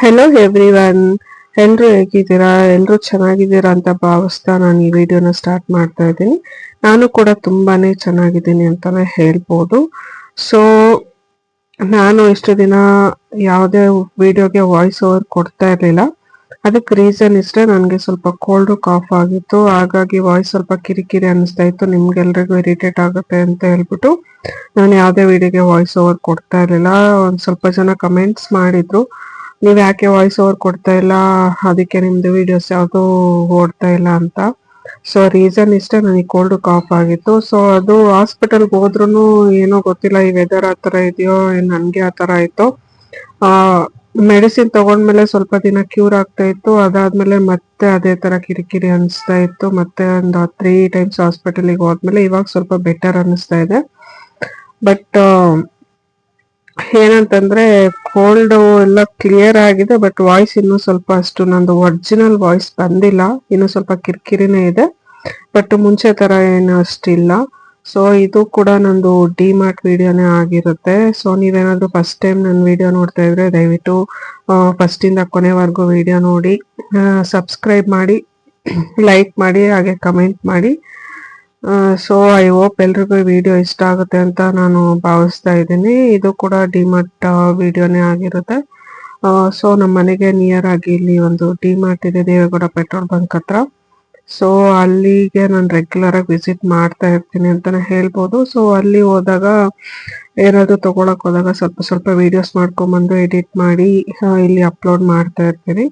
Hello everyone. ಎಲ್ಲರೂ ಹೇಗಿದ್ದೀರಾ? ಎಲ್ಲರೂ ಚೆನ್ನಾಗಿದ್ದೀರಾ ಅಂತ ಭಾವಿಸ್ತಾ ನಾನು ಈ ವಿಡಿಯೋನ ಸ್ಟಾರ್ಟ್ ಮಾಡ್ತಾ ಇದ್ದೀನಿ. ನಾನು ಕೂಡ ತುಂಬಾನೇ ಚೆನ್ನಾಗಿದ್ದೀನಿ ಅಂತಾನೆ ಹೇಳ್ಬೋದು. ಸೊ ನಾನು ಇಷ್ಟು ದಿನ ಯಾವುದೇ ವಿಡಿಯೋಗೆ ವಾಯ್ಸ್ ಓವರ್ ಕೊಡ್ತಾ ಇರಲಿಲ್ಲ. ಅದಕ್ಕೆ ರೀಸನ್ ಇಷ್ಟೇ, ನನಗೆ ಸ್ವಲ್ಪ ಕೋಲ್ಡ್ ಕಾಫ್ ಆಗಿತ್ತು. ಹಾಗಾಗಿ ವಾಯ್ಸ್ ಸ್ವಲ್ಪ ಕಿರಿಕಿರಿ ಅನಿಸ್ತಾ ಇತ್ತು, ನಿಮ್ಗೆಲ್ರಿಗೂ ಇರಿಟೇಟ್ ಆಗುತ್ತೆ ಅಂತ ಹೇಳ್ಬಿಟ್ಟು ನಾನು ಯಾವುದೇ ವಿಡಿಯೋಗೆ ವಾಯ್ಸ್ ಓವರ್ ಕೊಡ್ತಾ ಇರಲಿಲ್ಲ. ಒಂದು ಸ್ವಲ್ಪ ಜನ ಕಮೆಂಟ್ಸ್ ಮಾಡಿದ್ರು, ನೀವ್ ಯಾಕೆ ವಾಯ್ಸ್ ಓವರ್ ಕೊಡ್ತಾ ಇಲ್ಲ, ಅದಕ್ಕೆ ನಿಮ್ದು ವಿಡಿಯೋಸ್ ಯಾವುದು ಓಡ್ತಾ ಇಲ್ಲ ಅಂತ. ಸೊ ರೀಸನ್ ಇಷ್ಟೇ, ನನಗೆ ಕೋಲ್ಡ್ ಕಾಫ್ ಆಗಿತ್ತು. ಸೊ ಅದು ಹಾಸ್ಪಿಟಲ್ಗೆ ಹೋದ್ರೂ ಏನೋ ಗೊತ್ತಿಲ್ಲ, ಈ ವೆದರ್ ಆ ಥರ ಇದೆಯೋ ನನಗೆ ಆ ಥರ ಆಯಿತು. ಮೆಡಿಸಿನ್ ತಗೊಂಡ್ಮೇಲೆ ಸ್ವಲ್ಪ ದಿನ ಕ್ಯೂರ್ ಆಗ್ತಾ ಇತ್ತು. ಅದಾದ್ಮೇಲೆ ಮತ್ತೆ ಅದೇ ತರ ಕಿರಿಕಿರಿ ಅನಿಸ್ತಾ ಇತ್ತು. ಮತ್ತೆ ಒಂದು 3 ಟೈಮ್ಸ್ ಹಾಸ್ಪಿಟಲ್ಗೆ ಹೋದ್ಮೇಲೆ ಇವಾಗ ಸ್ವಲ್ಪ ಬೆಟರ್ ಅನ್ನಿಸ್ತಾ ಇದೆ. ಬಟ್ ಏನಂತಂದ್ರೆ ಕೋಲ್ಡ್ ಎಲ್ಲ ಕ್ಲಿಯರ್ ಆಗಿದೆ, ಬಟ್ ವಾಯ್ಸ್ ಇನ್ನೂ ಸ್ವಲ್ಪ ಅಷ್ಟು ನಂದು ಒರಿಜಿನಲ್ ವಾಯ್ಸ್ ಬಂದಿಲ್ಲ, ಇನ್ನು ಸ್ವಲ್ಪ ಕಿರಿಕಿರಿನೇ ಇದೆ. ಬಟ್ ಮುಂಚೆ ತರ ಏನು ಅಷ್ಟಿಲ್ಲ. ಸೊ ಇದು ಕೂಡ ನಂದು ಡಿಮಾರ್ಟ್ ವಿಡಿಯೋನೇ ಆಗಿರುತ್ತೆ. ಸೊ ನೀವೇನಾದ್ರೂ ಫಸ್ಟ್ ಟೈಮ್ ನನ್ನ ವಿಡಿಯೋ ನೋಡ್ತಾ ಇದ್ರೆ ದಯವಿಟ್ಟು ಫಸ್ಟ್ ಇಂದ ಕೊನೆವರೆಗೂ ವಿಡಿಯೋ ನೋಡಿ, ಸಬ್ಸ್ಕ್ರೈಬ್ ಮಾಡಿ, ಲೈಕ್ ಮಾಡಿ, ಹಾಗೆ ಕಮೆಂಟ್ ಮಾಡಿ. ಸೊ ಐ ಹೋಪ್ ಎಲ್ರಿಗೂ ವಿಡಿಯೋ ಇಷ್ಟ ಆಗುತ್ತೆ ಅಂತ ನಾನು ಭಾವಿಸ್ತಾ ಇದ್ದೀನಿ. ಇದು ಕೂಡ ಡಿಮಾರ್ಟ್ ವಿಡಿಯೋನೇ ಆಗಿರುತ್ತೆ. ಸೊ ನಮ್ಮ ಮನೆಗೆ ನಿಯರ್ ಆಗಿ ಇಲ್ಲಿ ಒಂದು ಡಿಮಾರ್ಟ್ ಇದೆ, ದೇವೇಗೌಡ ಪೆಟ್ರೋಲ್ ಬಂಕ್ ಹತ್ರ. ಸೊ ಅಲ್ಲಿಗೆ ನಾನು ರೆಗ್ಯುಲರ್ ಆಗಿ ವಿಸಿಟ್ ಮಾಡ್ತಾ ಇರ್ತೀನಿ ಅಂತಾನೆ ಹೇಳ್ಬೋದು. ಸೊ ಅಲ್ಲಿ ಹೋದಾಗ ಏನಾದ್ರು ತಗೊಳಕ್ ಹೋದಾಗ ಸ್ವಲ್ಪ ಸ್ವಲ್ಪ ವಿಡಿಯೋಸ್ ಮಾಡ್ಕೊಂಡ್ಬಂದು ಎಡಿಟ್ ಮಾಡಿ ಇಲ್ಲಿ ಅಪ್ಲೋಡ್ ಮಾಡ್ತಾ ಇರ್ತೀನಿ.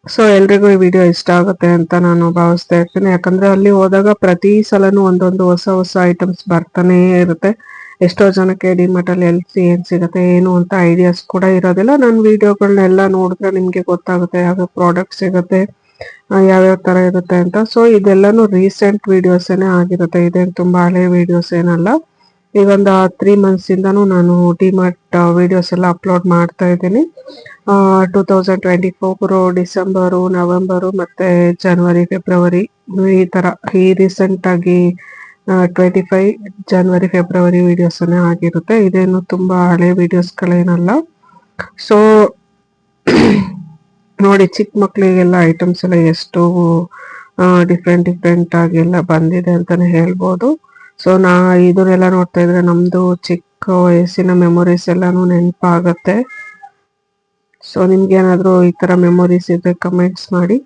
ಸೊ ಎಲ್ರಿಗೂ ಈ ವಿಡಿಯೋ ಇಷ್ಟ ಆಗುತ್ತೆ ಅಂತ ನಾನು ಭಾವಿಸ್ತಾ ಇರ್ತೀನಿ. ಯಾಕಂದ್ರೆ ಅಲ್ಲಿ ಹೋದಾಗ ಪ್ರತಿ ಸಲನೂ ಒಂದೊಂದು ಹೊಸ ಹೊಸ ಐಟಮ್ಸ್ ಬರ್ತಾನೆ ಇರುತ್ತೆ. ಎಷ್ಟೋ ಜನಕ್ಕೆ ಡಿಮಾರ್ಟ್ ಅಲ್ಲಿ ಏನ್ ಸಿಗುತ್ತೆ ಏನು ಅಂತ ಐಡಿಯಾಸ್ ಕೂಡ ಇರೋದಿಲ್ಲ. ನನ್ನ ವಿಡಿಯೋಗಳನ್ನೆಲ್ಲ ನೋಡಿದ್ರೆ ನಿಮ್ಗೆ ಗೊತ್ತಾಗುತ್ತೆ ಯಾವ ಪ್ರಾಡಕ್ಟ್ ಸಿಗುತ್ತೆ, ಯಾವ್ಯಾವ ತರ ಇರುತ್ತೆ ಅಂತ. ಸೊ ಇದೆಲ್ಲಾನು ರೀಸೆಂಟ್ ವಿಡಿಯೋಸ್ ಏನೇ ಆಗಿರುತ್ತೆ, ಇದೇನು ತುಂಬಾ ಹಳೆ ವಿಡಿಯೋಸ್ ಏನಲ್ಲ. ಈಗೊಂದು 3 months ಇಂದಾನು ನಾನು ಡಿಮಾರ್ಟ್ ವಿಡಿಯೋಸ್ ಎಲ್ಲ ಅಪ್ಲೋಡ್ ಮಾಡ್ತಾ ಇದ್ದೀನಿ. 2024 ಡಿಸೆಂಬರು, ನವೆಂಬರು ಮತ್ತೆ ಜನವರಿ, ಫೆಬ್ರವರಿ ಈ ತರ ಈ ರೀಸೆಂಟ್ ಆಗಿ 25 ಜನವರಿ, ಫೆಬ್ರವರಿ ವಿಡಿಯೋಸ್ ಆಗಿರುತ್ತೆ. ಇದೇನು ತುಂಬಾ ಹಳೆ ವಿಡಿಯೋಸ್ಗಳೇನಲ್ಲ. ಸೊ ನೋಡಿ, ಚಿಕ್ಕ ಮಕ್ಳಿಗೆಲ್ಲ ಐಟಮ್ಸ್ ಎಲ್ಲ ಎಷ್ಟು ಡಿಫ್ರೆಂಟ್ ಆಗಿ ಎಲ್ಲ ಬಂದಿದೆ ಅಂತಾನೆ ಹೇಳ್ಬೋದು. ಸೊ ಇದನ್ನೆಲ್ಲ ನೋಡ್ತಾ ಇದ್ರೆ ನಮ್ದು ಚಿಕ್ಕ ವಯಸ್ಸಿನ ಮೆಮೊರೀಸ್ ಎಲ್ಲಾನು ನೆನಪಾಗತ್ತೆ. ಸೊ ನಿಮ್ಗೆ ಏನಾದ್ರು ಈ ತರ ಮೆಮೊರೀಸ್ ಇದ್ರೆ ಕಮೆಂಟ್ಸ್ ಮಾಡಿ.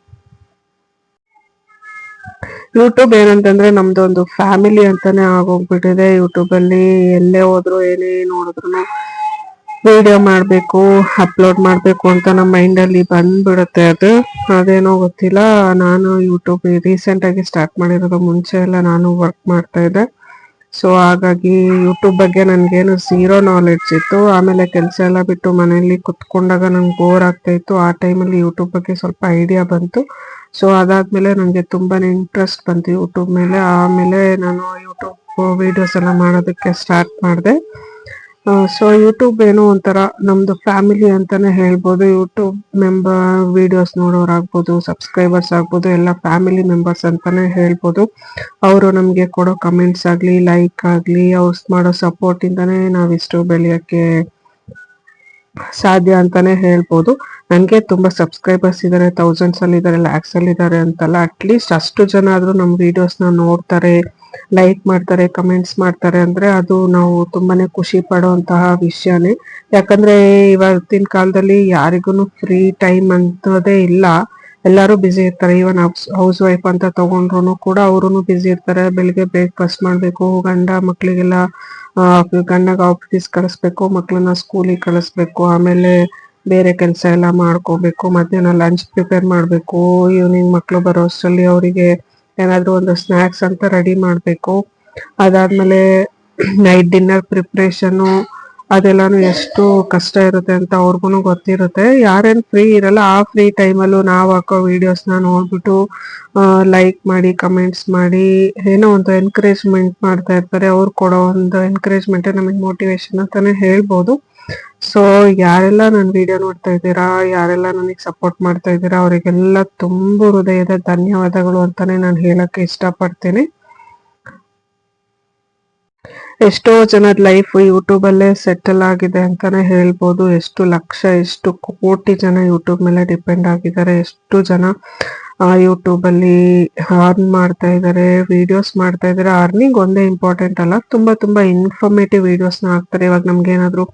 ಯೂಟ್ಯೂಬ್ ಏನಂತಂದ್ರೆ ನಮ್ದು ಒಂದು ಫ್ಯಾಮಿಲಿ ಅಂತಾನೆ ಆಗೋಗ್ಬಿಟ್ಟಿದೆ. ಯೂಟ್ಯೂಬ್ ಅಲ್ಲಿ ಎಲ್ಲೇ ಹೋದ್ರು ಏನೇ ನೋಡಿದ್ರು ವಿಡಿಯೋ ಮಾಡ್ಬೇಕು, ಅಪ್ಲೋಡ್ ಮಾಡ್ಬೇಕು ಅಂತ ನಮ್ಮ ಮೈಂಡ್ ಅಲ್ಲಿ ಬಂದ್ಬಿಡುತ್ತೆ. ಅದೇನೋ ಗೊತ್ತಿಲ್ಲ. ನಾನು ಯೂಟ್ಯೂಬ್ ರೀಸೆಂಟ್ ಆಗಿ ಸ್ಟಾರ್ಟ್ ಮಾಡಿರೋದು, ಮುಂಚೆ ಎಲ್ಲ ನಾನು ವರ್ಕ್ ಮಾಡ್ತಾ ಇದ್ದೆ. ಸೊ ಹಾಗಾಗಿ ಯೂಟ್ಯೂಬ್ ಬಗ್ಗೆ ನನ್ಗೇನು ಝೀರೋ ನಾಲೆಡ್ಜ್ ಇತ್ತು. ಆಮೇಲೆ ಕೆಲಸ ಎಲ್ಲ ಬಿಟ್ಟು ಮನೆಯಲ್ಲಿ ಕುತ್ಕೊಂಡಾಗ ನಂಗೆ ಬೋರ್ ಆಗ್ತಾ ಇತ್ತು. ಆ ಟೈಮಲ್ಲಿ ಯೂಟ್ಯೂಬ್ ಬಗ್ಗೆ ಸ್ವಲ್ಪ ಐಡಿಯಾ ಬಂತು. ಸೊ ಅದಾದ್ಮೇಲೆ ನನಗೆ ತುಂಬಾನೇ ಇಂಟ್ರೆಸ್ಟ್ ಬಂತು ಯೂಟ್ಯೂಬ್ ಮೇಲೆ. ಆಮೇಲೆ ನಾನು ಯೂಟ್ಯೂಬ್ ವಿಡಿಯೋಸ್ ಎಲ್ಲ ಮಾಡೋದಕ್ಕೆ ಸ್ಟಾರ್ಟ್ ಮಾಡಿದೆ. ಸೊ ಯೂಟ್ಯೂಬ್ ಏನೋ ಒಂಥರ ನಮ್ದು ಫ್ಯಾಮಿಲಿ ಅಂತಾನೆ ಹೇಳ್ಬೋದು. ಯೂಟ್ಯೂಬ್ ವಿಡಿಯೋಸ್ ನೋಡೋರಾಗ್ಬೋದು, ಸಬ್ಸ್ಕ್ರೈಬರ್ಸ್ ಆಗ್ಬೋದು, ಎಲ್ಲ ಫ್ಯಾಮಿಲಿ ಮೆಂಬರ್ಸ್ ಅಂತಾನೆ ಹೇಳ್ಬೋದು. ಅವರು ನಮಗೆ ಕೊಡೋ ಕಮೆಂಟ್ಸ್ ಆಗ್ಲಿ, ಲೈಕ್ ಆಗ್ಲಿ, ಅವ್ರು ಮಾಡೋ ಸಪೋರ್ಟ್ ಇಂದಾನೆ ನಾವಿಷ್ಟು ಬೆಳೆಯಕ್ಕೆ ಸಾಧ್ಯ ಅಂತಾನೆ ಹೇಳ್ಬೋದು. ನನಗೆ ತುಂಬಾ ಸಬ್ಸ್ಕ್ರೈಬರ್ಸ್ ಇದ್ದಾರೆ, ಥೌಸಂಡ್ಸ್ ಅಲ್ಲಿ ಇದ್ದಾರೆ, ಲ್ಯಾಕ್ಸ್ ಅಲ್ಲಿ ಇದ್ದಾರೆ ಅಂತಲ್ಲ. ಅಟ್ಲೀಸ್ಟ್ ಅಷ್ಟು ಜನ ಆದ್ರೂ ನಮ್ಮ ವಿಡಿಯೋಸ್ನ ನೋಡ್ತಾರೆ, ಲೈಕ್ ಮಾಡ್ತಾರೆ, ಕಮೆಂಟ್ಸ್ ಮಾಡ್ತಾರೆ ಅಂದ್ರೆ ಅದು ನಾವು ತುಂಬಾನೇ ಖುಷಿ ಪಡುವಂತಹ ವಿಷಯನೇ. ಯಾಕಂದ್ರೆ ಇವತ್ತಿನ ಕಾಲದಲ್ಲಿ ಯಾರಿಗೂ ಫ್ರೀ ಟೈಮ್ ಅಂತದೇ ಇಲ್ಲ. ಎಲ್ಲರೂ ಬ್ಯುಸಿ ಇರ್ತಾರೆ. ಈವನ್ ಹೌಸ್ ವೈಫ್ ಅಂತ ತಗೊಂಡ್ರು ಕೂಡ ಅವರು ಬ್ಯುಸಿ ಇರ್ತಾರೆ. ಬೆಳಿಗ್ಗೆ ಬ್ರೇಕ್ಫಾಸ್ಟ್ ಮಾಡ್ಬೇಕು, ಮಕ್ಳಿಗೆಲ್ಲ ಗಂಡಗ ಆಫೀಸ್ ಕಳಿಸ್ಬೇಕು, ಮಕ್ಳನ್ನ ಸ್ಕೂಲಿಗೆ ಕಳಿಸ್ಬೇಕು, ಆಮೇಲೆ ಬೇರೆ ಕೆಲಸ ಎಲ್ಲ ಮಾಡ್ಕೋಬೇಕು, ಮಧ್ಯಾಹ್ನ ಲಂಚ್ ಪ್ರಿಪೇರ್ ಮಾಡ್ಬೇಕು, ಈವ್ನಿಂಗ್ ಮಕ್ಳು ಬರೋ ಅಷ್ಟರಲ್ಲಿ ಅವರಿಗೆ ಏನಾದ್ರು ಒಂದು ಸ್ನಾಕ್ಸ್ ಅಂತ ರೆಡಿ ಮಾಡ್ಬೇಕು. ಅದಾದ್ಮೇಲೆ ನೈಟ್ ಡಿನ್ನರ್ ಪ್ರಿಪ್ರೇಷನ್ ಅದೆಲ್ಲಾನು ಎಷ್ಟು ಕಷ್ಟ ಇರುತ್ತೆ ಅಂತ ಅವ್ರಿಗೂ ಗೊತ್ತಿರುತ್ತೆ. ಯಾರೇನ್ ಫ್ರೀ ಇರಲ್ಲ, ಆ ಫ್ರೀ ಟೈಮಲ್ಲೂ ನಾವು ಹಾಕೋ ವಿಡಿಯೋಸ್ನ ನೋಡ್ಬಿಟ್ಟು ಲೈಕ್ ಮಾಡಿ, ಕಮೆಂಟ್ಸ್ ಮಾಡಿ, ಏನೋ ಒಂದು ಎನ್ಕರೇಜ್ಮೆಂಟ್ ಮಾಡ್ತಾ ಇರ್ತಾರೆ. ಅವ್ರು ಕೊಡೋ ಒಂದು ಎನ್ಕರೇಜ್ಮೆಂಟ್ ನಮಗೆ ಮೋಟಿವೇಶನ್ ಅಂತಾನೆ ಹೇಳ್ಬೋದು. ಸೊ ಯಾರೆಲ್ಲ ನನ್ನ ವಿಡಿಯೋ ನೋಡ್ತಾ ಇದ್ದೀರಾ, ಯಾರೆಲ್ಲ ನನಗೆ ಸಪೋರ್ಟ್ ಮಾಡ್ತಾ ಇದ್ದೀರಾ, ಅವರಿಗೆಲ್ಲ ತುಂಬು ಹೃದಯದ ಧನ್ಯವಾದಗಳು ಅಂತಾನೆ ನಾನು ಹೇಳಕ್ಕೆ ಇಷ್ಟಪಡ್ತೀನಿ. ಎಷ್ಟೋ ಜನದ ಲೈಫ್ ಯೂಟ್ಯೂಬ್ ಅಲ್ಲೇ ಸೆಟಲ್ ಆಗಿದೆ ಅಂತಾನೆ ಹೇಳ್ಬೋದು. ಎಷ್ಟು ಲಕ್ಷ, ಎಷ್ಟು ಕೋಟಿ ಜನ ಯೂಟ್ಯೂಬ್ ಮೇಲೆ ಡಿಪೆಂಡ್ ಆಗಿದ್ದಾರೆ. ಎಷ್ಟು ಜನ ಯೂಟ್ಯೂಬ್ ಅಲ್ಲಿ ಅರ್ನ್ ಮಾಡ್ತಾ ಇದ್ದಾರೆ, ವಿಡಿಯೋಸ್ ಮಾಡ್ತಾ ಇದ್ದಾರೆ. ಅರ್ನಿಂಗ್ ಒಂದೇ ಇಂಪಾರ್ಟೆಂಟ್ ಅಲ್ಲ, ತುಂಬಾ ತುಂಬಾ ಇನ್ಫಾರ್ಮೇಟಿವ್ ವಿಡಿಯೋಸ್ನ ಹಾಕ್ತಾರೆ. ಇವಾಗ ನಮ್ಗೆ ಏನಾದ್ರು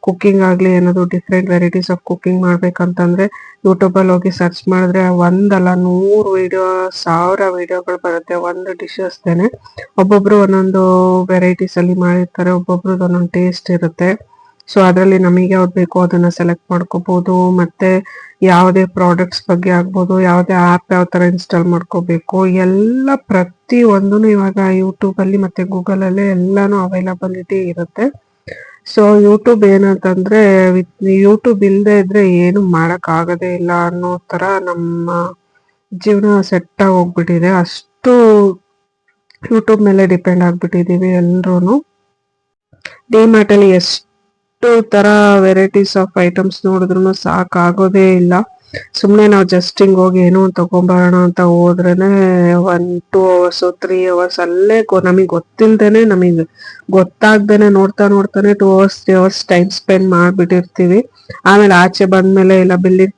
ಕುಕಿಂಗ್ ಆಗ್ಲಿ, ಏನಾದ್ರು ಡಿಫ್ರೆಂಟ್ ವೆರೈಟೀಸ್ ಆಫ್ ಕುಕಿಂಗ್ ಮಾಡ್ಬೇಕಂತಂದ್ರೆ ಯೂಟ್ಯೂಬ್ ಅಲ್ಲಿ ಹೋಗಿ ಸರ್ಚ್ ಮಾಡಿದ್ರೆ ಒಂದಲ್ಲ 100 ವಿಡಿಯೋ, 1000 ವಿಡಿಯೋಗಳು ಬರುತ್ತೆ ಒಂದು ಡಿಶಸ್ದೇನೆ. ಒಬ್ಬೊಬ್ರು ಒಂದೊಂದು ವೆರೈಟೀಸ್ ಅಲ್ಲಿ ಮಾಡಿರ್ತಾರೆ, ಒಬ್ಬೊಬ್ರದ್ದು ಒಂದೊಂದು ಟೇಸ್ಟ್ ಇರುತ್ತೆ. ಸೊ ಅದರಲ್ಲಿ ನಮಗೆ ಯಾವ್ದು ಬೇಕೋ ಅದನ್ನ ಸೆಲೆಕ್ಟ್ ಮಾಡ್ಕೋಬಹುದು. ಮತ್ತೆ ಯಾವುದೇ ಪ್ರಾಡಕ್ಟ್ಸ್ ಬಗ್ಗೆ ಆಗ್ಬೋದು, ಯಾವುದೇ ಆ್ಯಪ್ ಯಾವ ತರ ಇನ್ಸ್ಟಾಲ್ ಮಾಡ್ಕೋಬೇಕು, ಎಲ್ಲ ಪ್ರತಿ ಒಂದೂ ಇವಾಗ ಯೂಟ್ಯೂಬ್ ಅಲ್ಲಿ ಮತ್ತೆ ಗೂಗಲ್ ಅಲ್ಲಿ ಎಲ್ಲಾನು ಅವೈಲಬಿಲಿಟಿ ಇರುತ್ತೆ. ಸೊ ಯೂಟ್ಯೂಬ್ ಏನಂತಂದ್ರೆ, ಯೂಟ್ಯೂಬ್ ಇಲ್ಲದೆ ಇದ್ರೆ ಏನು ಮಾಡಕ್ ಆಗದೇ ಇಲ್ಲ ಅನ್ನೋ ತರ ನಮ್ಮ ಜೀವನ ಸೆಟ್ ಆಗಿ ಹೋಗ್ಬಿಟ್ಟಿದೆ. ಅಷ್ಟು ಯೂಟ್ಯೂಬ್ ಮೇಲೆ ಡಿಪೆಂಡ್ ಆಗ್ಬಿಟ್ಟಿದೀವಿ ಎಲ್ರು. ಡಿಮಾರ್ಟ್ ಅಲ್ಲಿ ಎಷ್ಟು ತರ ವೆರೈಟೀಸ್ ಆಫ್ ಐಟಮ್ಸ್ ನೋಡಿದ್ರು ಸಾಕಾಗೋದೇ ಇಲ್ಲ. ಸುಮ್ನೆ ನಾವು ಜಸ್ಟ್ ಹಿಂಗ್ ಹೋಗಿ ಏನೋ ಒಂದು ತಗೊಂಬರೋಣ ಅಂತ ಹೋದ್ರೇನೆ 1-2 hours 3 hours ಅಲ್ಲೇ ನಮಗ್ ಗೊತ್ತಿಲ್ದೇನೆ, ನಮಗ್ ಗೊತ್ತಾಗ್ದೇನೆ ನೋಡ್ತಾನೆ 2 hours 3 hours ಟೈಮ್ ಸ್ಪೆಂಡ್ ಮಾಡ್ಬಿಟ್ಟಿರ್ತೀವಿ. ಆಮೇಲೆ ಆಚೆ ಬಂದ್ಮೇಲೆ ಇಲ್ಲ ಬಿಲ್ಲಿಂಗ್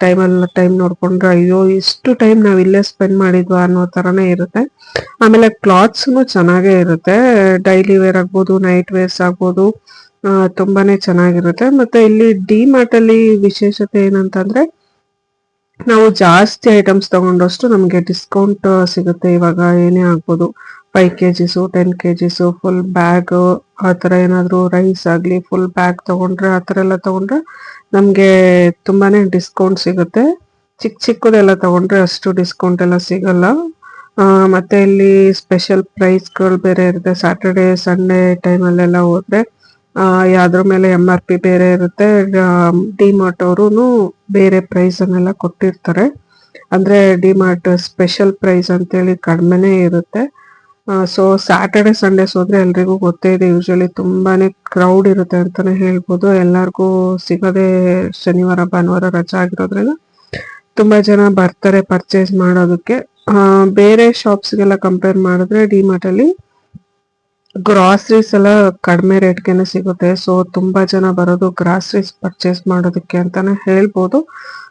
ಟೈಮ್ ನೋಡ್ಕೊಂಡ್ರೆ ಅಯ್ಯೋ ಇಷ್ಟು ಟೈಮ್ ನಾವ್ ಇಲ್ಲೇ ಸ್ಪೆಂಡ್ ಮಾಡಿದ್ವಾ ಅನ್ನೋ ತರಾನೇ ಇರುತ್ತೆ. ಆಮೇಲೆ ಕ್ಲಾತ್ಸ್ನು ಚೆನ್ನಾಗೇ ಇರುತ್ತೆ, ಡೈಲಿ ವೇರ್ ಆಗ್ಬೋದು, ನೈಟ್ ವೇರ್ಸ್ ಆಗ್ಬೋದು, ತುಂಬಾನೇ ಚೆನ್ನಾಗಿರುತ್ತೆ. ಮತ್ತೆ ಇಲ್ಲಿ ಡಿಮಾರ್ಟ್ ಅಲ್ಲಿ ವಿಶೇಷತೆ ಏನಂತಂದ್ರೆ, ನಾವು ಜಾಸ್ತಿ ಐಟಮ್ಸ್ ತಗೊಂಡಷ್ಟು ನಮ್ಗೆ ಡಿಸ್ಕೌಂಟ್ ಸಿಗುತ್ತೆ. ಇವಾಗ ಏನೇ ಆಗ್ಬೋದು 5 kgs 10 kgs ಫುಲ್ ಬ್ಯಾಗ್, ಆ ತರ ಏನಾದ್ರು ರೈಸ್ ಆಗ್ಲಿ ಫುಲ್ ಬ್ಯಾಗ್ ತಗೊಂಡ್ರೆ, ಆ ತರ ಎಲ್ಲ ತಗೊಂಡ್ರೆ ನಮ್ಗೆ ತುಂಬಾನೇ ಡಿಸ್ಕೌಂಟ್ ಸಿಗುತ್ತೆ. ಚಿಕ್ಕದೆಲ್ಲ ತಗೊಂಡ್ರೆ ಅಷ್ಟು ಡಿಸ್ಕೌಂಟ್ ಎಲ್ಲ ಸಿಗಲ್ಲ. ಮತ್ತೆ ಇಲ್ಲಿ ಸ್ಪೆಷಲ್ ಪ್ರೈಸ್ಗಳು ಬೇರೆ ಇರುತ್ತೆ. ಸ್ಯಾಟರ್ಡೆ ಸಂಡೇ ಟೈಮಲ್ಲೆಲ್ಲ ಹೋದ್ರೆ ಯಾವ್ದ್ರ ಮೇಲೆ MRP ಬೇರೆ ಇರುತ್ತೆ. ಡಿಮಾರ್ಟ್ ಅವರು ಬೇರೆ ಪ್ರೈಸ್ ಅನ್ನೆಲ್ಲ ಕೊಟ್ಟಿರ್ತಾರೆ. ಅಂದ್ರೆ ಡಿಮಾರ್ಟ್ ಸ್ಪೆಷಲ್ ಪ್ರೈಸ್ ಅಂತೇಳಿ ಕಡಿಮೆನೇ ಇರುತ್ತೆ. ಸೊ ಸ್ಯಾಟರ್ಡೆ ಸಂಡೇಸ್ ಹೋದ್ರೆ ಎಲ್ರಿಗೂ ಗೊತ್ತೇ ಇದೆ, ಯೂಶಲಿ ತುಂಬಾನೇ ಕ್ರೌಡ್ ಇರುತ್ತೆ ಅಂತಾನೆ ಹೇಳ್ಬೋದು. ಎಲ್ಲಾರ್ಗೂ ಸಿಗೋದೇ ಶನಿವಾರ ಭಾನುವಾರ ರಜಾ ಆಗಿರೋದ್ರಿಂದ ತುಂಬಾ ಜನ ಬರ್ತಾರೆ ಪರ್ಚೇಸ್ ಮಾಡೋದಕ್ಕೆ. ಬೇರೆ ಶಾಪ್ಸ್ಗೆಲ್ಲ ಕಂಪೇರ್ ಮಾಡಿದ್ರೆ ಡಿಮಾರ್ಟ್ ಅಲ್ಲಿ ಗ್ರಾಸರೀಸ್ ಎಲ್ಲ ಕಡಿಮೆ ರೇಟ್ಗೆನೆ ಸಿಗುತ್ತೆ. ಸೊ ತುಂಬಾ ಜನ ಬರೋದು ಗ್ರಾಸರೀಸ್ ಪರ್ಚೇಸ್ ಮಾಡೋದಕ್ಕೆ ಅಂತಾನೆ ಹೇಳ್ಬೋದು.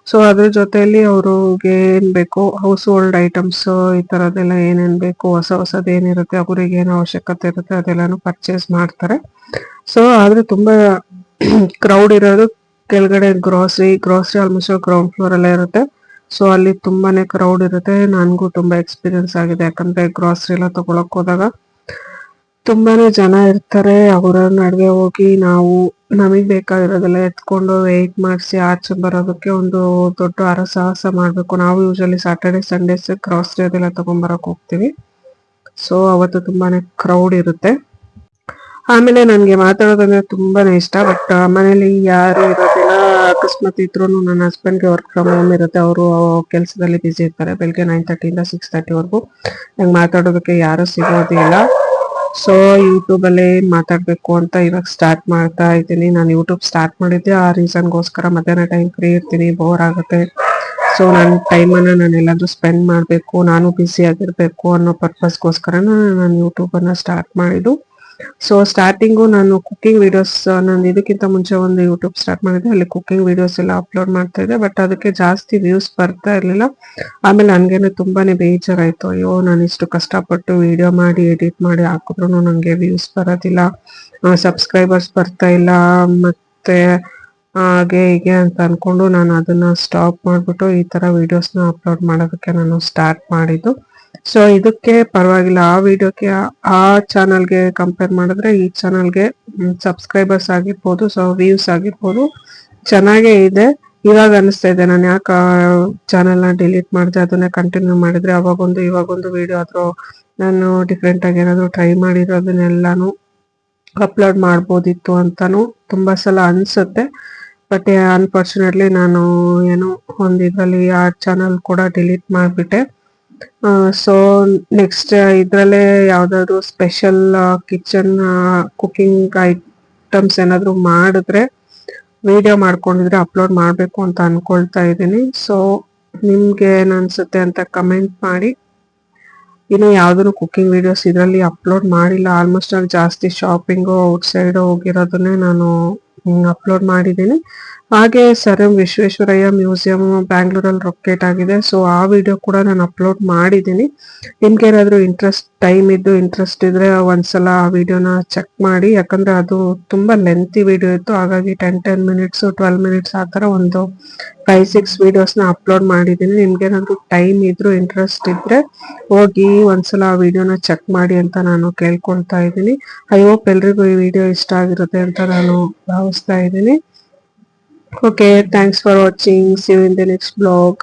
ಸೊ ಅದ್ರ ಜೊತೆಯಲ್ಲಿ ಅವ್ರಿಗೆ ಏನ್ ಬೇಕು, ಹೌಸ್ ಹೋಲ್ಡ್ ಐಟಮ್ಸ್ ಈ ತರದೆಲ್ಲ ಏನೇನ್ ಬೇಕು, ಹೊಸದ್ ಏನಿರುತ್ತೆ, ಅವ್ರಿಗೆ ಏನು ಅವಶ್ಯಕತೆ ಇರುತ್ತೆ ಅದೆಲ್ಲಾನು ಪರ್ಚೇಸ್ ಮಾಡ್ತಾರೆ. ಸೊ ಆದ್ರೆ ತುಂಬಾ ಕ್ರೌಡ್ ಇರೋದು ಕೆಳಗಡೆ ಗ್ರಾಸರಿ ಆಲ್ಮೋಸ್ಟ್ ಗ್ರೌಂಡ್ ಫ್ಲೋರ್ ಅಲ್ಲೇ ಇರುತ್ತೆ. ಸೊ ಅಲ್ಲಿ ತುಂಬಾನೇ ಕ್ರೌಡ್ ಇರುತ್ತೆ. ನನ್ಗೂ ತುಂಬಾ ಎಕ್ಸ್ಪೀರಿಯನ್ಸ್ ಆಗಿದೆ, ಯಾಕಂದ್ರೆ ಗ್ರಾಸರಿ ಎಲ್ಲ ತಗೊಳಕ್ ಹೋದಾಗ ತುಂಬಾನೇ ಜನ ಇರ್ತಾರೆ. ಅವರ ನಡುವೆ ಹೋಗಿ ನಾವು ನಮಗ್ ಬೇಕಾಗಿರೋದೆಲ್ಲ ಎತ್ಕೊಂಡು ವೆಯ್ಟ್ ಮಾಡಿಸಿ ಆಚೆ ಬರೋದಕ್ಕೆ ಒಂದು ದೊಡ್ಡ ಹರಸಾಹಸ ಮಾಡ್ಬೇಕು. ನಾವು ಯೂಶಲಿ ಸ್ಯಾಟರ್ಡೆ ಸಂಡೇಸ್ ಗ್ರಾಸರಿ ಅದೆಲ್ಲ ತಗೊಂಡ್ಬರಕ್ ಹೋಗ್ತೀವಿ. ಸೊ ಅವತ್ತು ತುಂಬಾನೇ ಕ್ರೌಡ್ ಇರುತ್ತೆ. ಆಮೇಲೆ ನನ್ಗೆ ಮಾತಾಡೋದಂದ್ರೆ ತುಂಬಾನೇ ಇಷ್ಟ. ಬಟ್ ಮನೇಲಿ ಯಾರು ಇರೋದಿಲ್ಲ, ಅಕಸ್ಮಾತ್ ಇದ್ರು ನನ್ನ ಹಸ್ಬೆಂಡ್ಗೆ ವರ್ಕ್ ಫ್ರಮ್ ಹೋಮ್ ಇರುತ್ತೆ. ಅವರು ಕೆಲಸದಲ್ಲಿ ಬಿಸಿ ಇರ್ತಾರೆ, ಬೆಳಿಗ್ಗೆ 9:30 ಇಂದ 6:30 ನಂಗೆ ಮಾತಾಡೋದಕ್ಕೆ ಯಾರು ಸಿಗೋದಿಲ್ಲ. ಸೊ ಯೂಟ್ಯೂಬ್ ಅಲ್ಲಿ ಮಾತಾಡ್ಬೇಕು ಅಂತ ಇವಾಗ ಸ್ಟಾರ್ಟ್ ಮಾಡ್ತಾ ಇದ್ದೀನಿ. ನಾನು ಯೂಟ್ಯೂಬ್ ಸ್ಟಾರ್ಟ್ ಮಾಡಿದ್ದೆ ಆ ರೀಸನ್ಗೋಸ್ಕರ. ಮಧ್ಯಾಹ್ನ ಟೈಮ್ ಫ್ರೀ ಇರ್ತೀನಿ, ಬೋರ್ ಆಗುತ್ತೆ. ಸೊ ನನ್ನ ಟೈಮನ್ನು ನಾನು ಎಲ್ಲಾದ್ರೂ ಸ್ಪೆಂಡ್ ಮಾಡಬೇಕು, ನಾನು ಬ್ಯುಸಿ ಆಗಿರ್ಬೇಕು ಅನ್ನೋ ಪರ್ಪಸ್ಗೋಸ್ಕರ ನಾನು ಯೂಟ್ಯೂಬನ್ನು ಸ್ಟಾರ್ಟ್ ಮಾಡಿದ್ದು. ಸೊ ಸ್ಟಾರ್ಟಿಂಗು ನಾನು ಕುಕಿಂಗ್ ವಿಡಿಯೋಸ್, ನಾನು ಇದಕ್ಕಿಂತ ಮುಂಚೆ ಒಂದು ಯೂಟ್ಯೂಬ್ ಸ್ಟಾರ್ಟ್ ಮಾಡಿದ್ದೆ, ಅಲ್ಲಿ ಕುಕಿಂಗ್ ವಿಡಿಯೋಸ್ ಎಲ್ಲ ಅಪ್ಲೋಡ್ ಮಾಡ್ತಾ ಇದ್ದೆ. ಬಟ್ ಅದಕ್ಕೆ ಜಾಸ್ತಿ ವ್ಯೂಸ್ ಬರ್ತಾ ಇರ್ಲಿಲ್ಲ. ಆಮೇಲೆ ನನ್ಗೇನೆ ತುಂಬಾನೇ ಬೇಜಾರಾಯ್ತು, ಅಯ್ಯೋ ನಾನು ಇಷ್ಟು ಕಷ್ಟಪಟ್ಟು ವಿಡಿಯೋ ಮಾಡಿ ಎಡಿಟ್ ಮಾಡಿ ಹಾಕಿದ್ರು ನಂಗೆ ವ್ಯೂಸ್ ಬರೋದಿಲ್ಲ, ಸಬ್ಸ್ಕ್ರೈಬರ್ಸ್ ಬರ್ತಾ ಇಲ್ಲ, ಮತ್ತೆ ಹಾಗೆ ಹೀಗೆ ಅಂತ ಅನ್ಕೊಂಡು ನಾನು ಅದನ್ನ ಸ್ಟಾಪ್ ಮಾಡ್ಬಿಟ್ಟು ಈ ತರ ವಿಡಿಯೋಸ್ನ ಅಪ್ಲೋಡ್ ಮಾಡೋದಕ್ಕೆ ನಾನು ಸ್ಟಾರ್ಟ್ ಮಾಡಿದ್ದು. ಸೊ ಇದಕ್ಕೆ ಪರವಾಗಿಲ್ಲ, ಆ ವಿಡಿಯೋಕ್ಕೆ ಆ ಚಾನಲ್ಗೆ ಕಂಪೇರ್ ಮಾಡಿದ್ರೆ ಈ ಚಾನಲ್ಗೆ ಸಬ್ಸ್ಕ್ರೈಬರ್ಸ್ ಆಗಿರ್ಬೋದು, ಸೊ ವ್ಯೂಸ್ ಆಗಿರ್ಬೋದು ಚೆನ್ನಾಗೇ ಇದೆ. ಇವಾಗ ಅನಿಸ್ತಾ ಇದೆ ನಾನು ಯಾಕೆ ಚಾನಲ್ನ ಡಿಲೀಟ್ ಮಾಡಿದೆ, ಅದನ್ನ ಕಂಟಿನ್ಯೂ ಮಾಡಿದ್ರೆ ಅವಾಗೊಂದು ಇವಾಗೊಂದು ವಿಡಿಯೋ ಆದ್ರೂ ನಾನು ಡಿಫ್ರೆಂಟ್ ಆಗಿ ಏನಾದ್ರು ಟ್ರೈ ಮಾಡಿರೋದನ್ನೆಲ್ಲಾನು ಅಪ್ಲೋಡ್ ಮಾಡ್ಬೋದಿತ್ತು ಅಂತಾನು ತುಂಬಾ ಸಲ ಅನ್ಸುತ್ತೆ. ಬಟ್ ಅನ್ಫಾರ್ಚುನೇಟ್ಲಿ ನಾನು ಏನೋ ಒಂದು ಇದರಲ್ಲಿ ಆ ಚಾನಲ್ ಕೂಡ ಡಿಲೀಟ್ ಮಾಡಿಬಿಟ್ಟೆ. ಸೊ ನೆಕ್ಸ್ಟ್ ಇದ್ರಲ್ಲೇ ಯಾವ್ದಾದ್ರು ಸ್ಪೆಷಲ್ ಕಿಚನ್ ಕುಕಿಂಗ್ ಐಟಮ್ಸ್ ಏನಾದ್ರು ಮಾಡಿದ್ರೆ ವಿಡಿಯೋ ಮಾಡ್ಕೊಂಡಿದ್ರೆ ಅಪ್ಲೋಡ್ ಮಾಡಬೇಕು ಅಂತ ಅನ್ಕೊಳ್ತಾ ಇದ್ದೀನಿ. ಸೊ ನಿಮ್ಗೆ ಏನ್ ಅನ್ಸುತ್ತೆ ಅಂತ ಕಮೆಂಟ್ ಮಾಡಿ. ಇನ್ನು ಯಾವ್ದು ಕುಕಿಂಗ್ ವಿಡಿಯೋಸ್ ಇದರಲ್ಲಿ ಅಪ್ಲೋಡ್ ಮಾಡಿಲ್ಲ. ಆಲ್ಮೋಸ್ಟ್ ನಾನು ಜಾಸ್ತಿ ಶಾಪಿಂಗು ಔಟ್ ಸೈಡ್ ಹೋಗಿರೋದನ್ನೇ ನಾನು ಅಪ್ಲೋಡ್ ಮಾಡಿದ್ದೀನಿ. ಹಾಗೆ ಸರ್ ಎಂ ವಿಶ್ವೇಶ್ವರಯ್ಯ ಮ್ಯೂಸಿಯಂ ಬ್ಯಾಂಗ್ಳೂರಲ್ಲಿ ಲೊಕೇಟ್ ಆಗಿದೆ. ಸೊ ಆ ವಿಡಿಯೋ ಕೂಡ ನಾನು ಅಪ್ಲೋಡ್ ಮಾಡಿದ್ದೀನಿ. ನಿಮ್ಗೆ ಏನಾದ್ರು ಇಂಟ್ರೆಸ್ಟ್ ಇದ್ರೆ ಒಂದ್ಸಲ ಆ ವಿಡಿಯೋನ ಚೆಕ್ ಮಾಡಿ. ಯಾಕಂದ್ರೆ ಅದು ತುಂಬಾ ಲೆಂತಿ ವಿಡಿಯೋ ಇತ್ತು. ಹಾಗಾಗಿ 10 ಮಿನಿಟ್ಸ್ 12 ಮಿನಿಟ್ಸ್ ಆ ತರ ಒಂದು 5-6 ವಿಡಿಯೋಸ್ನ ಅಪ್ಲೋಡ್ ಮಾಡಿದ್ದೀನಿ. ನಿಮ್ಗೆ ಏನಾದ್ರು ಟೈಮ್ ಇದ್ರು ಇಂಟ್ರೆಸ್ಟ್ ಇದ್ರೆ ಹೋಗಿ ಒಂದ್ಸಲ ಆ ವಿಡಿಯೋನ ಚೆಕ್ ಮಾಡಿ ಅಂತ ನಾನು ಕೇಳ್ಕೊಳ್ತಾ ಇದ್ದೀನಿ. ಐ ಹೋಪ್ ಎಲ್ರಿಗೂ ಈ ವಿಡಿಯೋ ಇಷ್ಟ ಆಗಿರುತ್ತೆ ಅಂತ ನಾನು ಭಾವಿಸ್ತಾ ಇದ್ದೀನಿ. Okay, thanks for watching. See you in the next vlog.